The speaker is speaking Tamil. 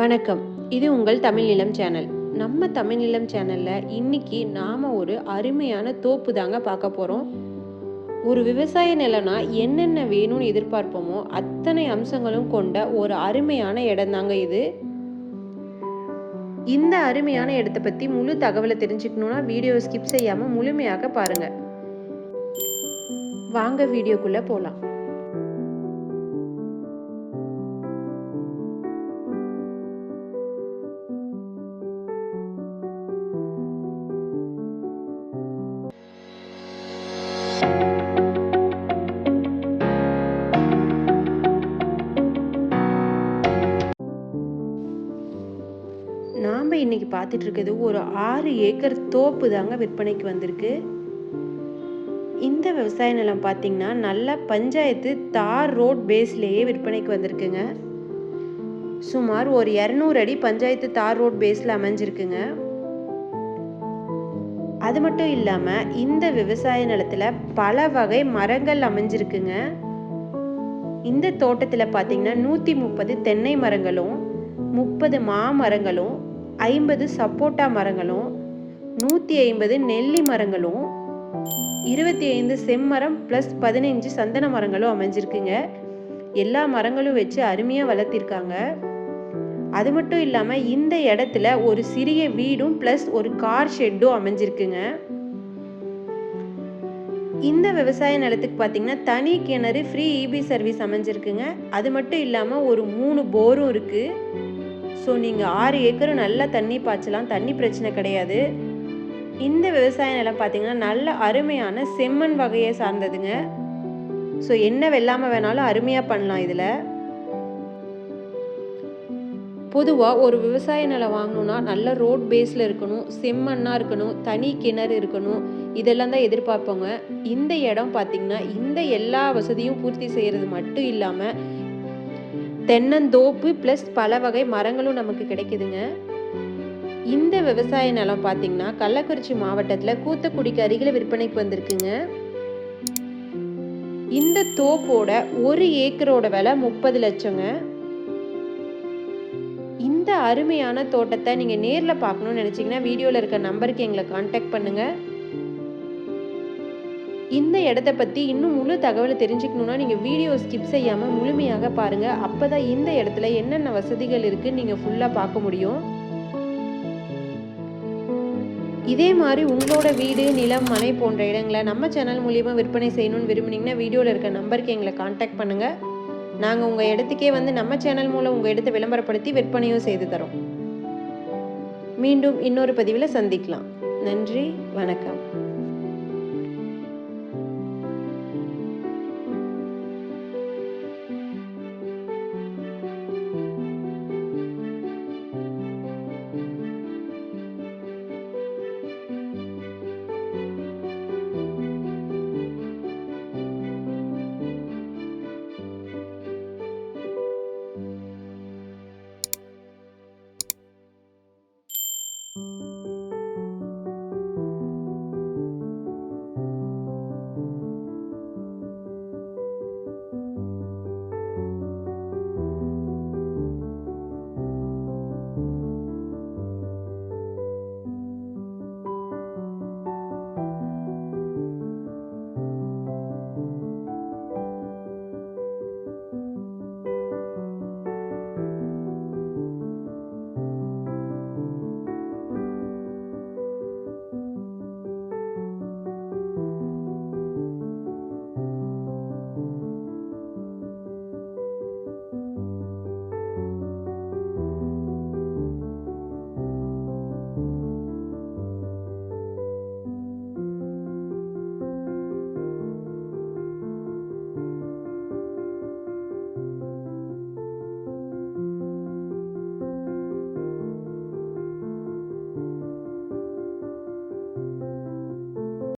வணக்கம். இது உங்கள் தமிழ் நிலம் சேனல். நம்ம தமிழ் நிலம் சேனல்ல இன்னைக்கு நாம ஒரு அருமையான தோப்பு தாங்க பார்க்க போறோம். ஒரு விவசாய நிலம்னா என்னென்ன வேணும்னு எதிர்பார்ப்போமோ அத்தனை அம்சங்களும் கொண்ட ஒரு அருமையான இடம் தாங்க இது. இந்த அருமையான இடத்தை பத்தி முழு தகவலை தெரிஞ்சுக்கணும்னா வீடியோ ஸ்கிப் செய்யாம முழுமையாக பாருங்க. வாங்க வீடியோக்குள்ள போலாம். நாம் இன்னைக்கு பார்த்துட்டு இருக்கிறது ஒரு 6 ஏக்கர் தோப்பு தாங்க விற்பனைக்கு வந்திருக்கு. இந்த விவசாய நிலம் பார்த்தீங்கன்னா நல்ல பஞ்சாயத்து தார் ரோட் பேஸ்லேயே விற்பனைக்கு வந்திருக்குங்க. சுமார் ஒரு 200 அடி பஞ்சாயத்து தார் ரோட் பேஸில் அமைஞ்சிருக்குங்க. அது மட்டும் இல்லாமல் இந்த விவசாய நிலத்தில் பல வகை மரங்கள் அமைஞ்சிருக்குங்க. இந்த தோட்டத்தில் பார்த்தீங்கன்னா 130 தென்னை மரங்களும் 30 மாமரங்களும் 50 சப்போட்டா மரங்களும் 150 நெல்லி மரங்களும் 25 செம்மரம் ப்ளஸ் 15 சந்தன மரங்களும் அமைஞ்சிருக்குங்க. எல்லா மரங்களும் வச்சு அருமையாக வளர்த்திருக்காங்க. அது மட்டும் இல்லாமல் இந்த இடத்துல ஒரு சிறிய வீடும் ப்ளஸ் ஒரு கார் ஷெட்டும் அமைஞ்சிருக்குங்க. இந்த விவசாய நிலத்துக்கு பார்த்தீங்கன்னா தனி கிணறு ஃப்ரீ இபி சர்வீஸ் அமைஞ்சிருக்குங்க. அது மட்டும் இல்லாமல் ஒரு 3 போரும் இருக்குது. ஸோ நீங்கள் 6 ஏக்கரும் நல்லா தண்ணி பாய்ச்சலாம், தண்ணி பிரச்சனை கிடையாது. இந்த விவசாய நிலம் பார்த்தீங்கன்னா நல்ல அருமையான செம்மண் வகையை சார்ந்ததுங்க. ஸோ என்ன வெள்ளாமல் வேணாலும் அருமையாக பண்ணலாம். இதில் பொதுவாக ஒரு விவசாய நிலம் வாங்கணுன்னா நல்ல ரோட் பேஸில் இருக்கணும், செம்மண்ணாக இருக்கணும், தனி கிணறு இருக்கணும், இதெல்லாம் தான் எதிர்பார்ப்போங்க. இந்த இடம் பார்த்திங்கன்னா இந்த எல்லா வசதியும் பூர்த்தி செய்கிறது மட்டும் இல்லாமல் தென்னந்தோப்பு ப்ளஸ் பல வகை மரங்களும் நமக்கு கிடைக்குதுங்க. இந்த விவசாய நிலம் பார்த்திங்கன்னா கள்ளக்குறிச்சி மாவட்டத்தில் கூத்தக்குடிக்கு அருகில் விற்பனைக்கு வந்திருக்குங்க. இந்த தோப்போட 1 ஏக்கரோட விலை 30 லட்சங்க. இந்த அருமையான தோட்டத்தை நீங்கள் நேரில் பார்க்கணும்னு நினச்சிங்கன்னா வீடியோவில் இருக்க நம்பருக்கு எங்களை கான்டாக்ட் பண்ணுங்கள். இந்த இடத்த பற்றி இன்னும் முழு தகவலை தெரிஞ்சுக்கணுன்னா நீங்கள் வீடியோ ஸ்கிப் செய்யாமல் முழுமையாக பாருங்கள். அப்போ தான் இந்த இடத்துல என்னென்ன வசதிகள் இருக்குன்னு நீங்கள் ஃபுல்லாக பார்க்க முடியும். இதே மாதிரி உங்களோட வீடு, நிலம், மனை போன்ற இடங்களை நம்ம சேனல் மூலியமாக விற்பனை செய்யணும்னு விரும்புனீங்கன்னா வீடியோவில் இருக்க நம்பருக்கு எங்களை கான்டாக்ட் பண்ணுங்கள். நாங்கள் உங்கள் இடத்துக்கே வந்து நம்ம சேனல் மூலம் உங்கள் இடத்தை விளம்பரப்படுத்தி விற்பனையும் செய்து தரோம். மீண்டும் இன்னொரு பதிவில் சந்திக்கலாம். நன்றி, வணக்கம்.